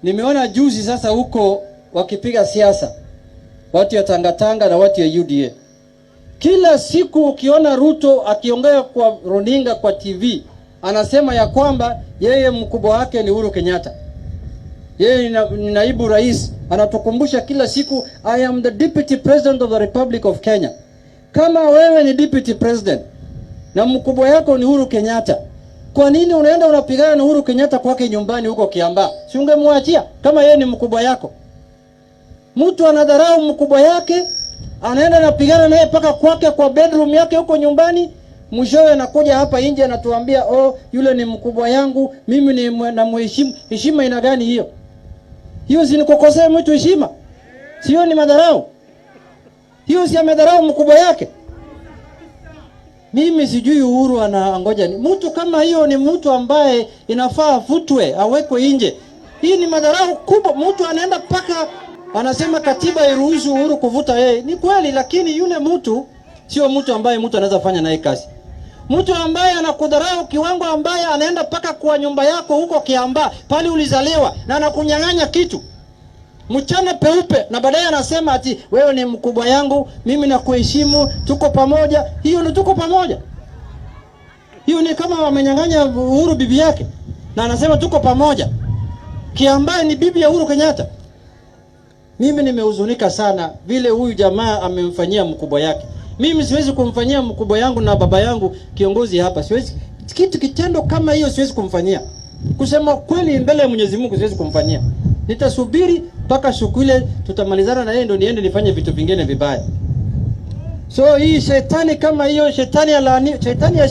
Nimeona juzi sasa huko wakipiga siasa, watu ya Tangatanga na watu ya UDA. Kila siku ukiona Ruto akiongea kwa runinga, kwa TV, anasema ya kwamba yeye mkubwa wake ni Uhuru Kenyatta. Yeye ni naibu rais. Anatukumbusha kila siku, I am the deputy president of the Republic of Kenya. Kama wewe ni deputy president na mkubwa yako ni Uhuru Kenyatta, kwa nini unaenda unapigana na Uhuru Kenyatta kwake nyumbani huko Kiambaa? Si ungemwachia kama yeye ni mkubwa yako? Mtu anadharau mkubwa yake, anaenda anapigana naye paka kwake kwa bedroom yake huko nyumbani. Mwishowe anakuja hapa nje anatuambia, oh, yule ni mkubwa yangu, mimi ni namheshimu. Heshima ina gani hiyo? Hiyo si nikukosea mtu heshima? Sio, ni madharau. Hiyo si amedharau mkubwa yake. Mimi sijui Uhuru anangoja ni mtu kama hiyo. Ni mtu ambaye inafaa afutwe, awekwe nje. Hii ni madharau kubwa. Mtu anaenda paka anasema katiba iruhusu Uhuru kuvuta yeye. Ni kweli, lakini yule mtu sio mtu ambaye mtu anaweza fanya naye kazi. Mtu ambaye anakudharau kiwango ambaye anaenda paka kwa nyumba yako huko Kiambaa pale ulizaliwa na anakunyang'anya kitu mchana peupe, na baadaye anasema ati wewe ni mkubwa yangu, mimi nakuheshimu, tuko pamoja. Hiyo ni tuko pamoja? Hiyo ni kama wamenyang'anya Uhuru bibi yake na anasema tuko pamoja. Kiambaa ni bibi ya Uhuru Kenyatta. Mimi nimehuzunika sana vile huyu jamaa amemfanyia mkubwa yake. Mimi siwezi kumfanyia mkubwa yangu na baba yangu kiongozi hapa. Siwezi kitendo kama hiyo, siwezi kumfanyia. Kusema kweli mbele ya Mwenyezi Mungu siwezi kumfanyia. Nitasubiri mpaka siku ile tutamalizana na yeye ndio niende nifanye vitu vingine vibaya. So hii shetani kama hiyo, shetani alaani, shetani ya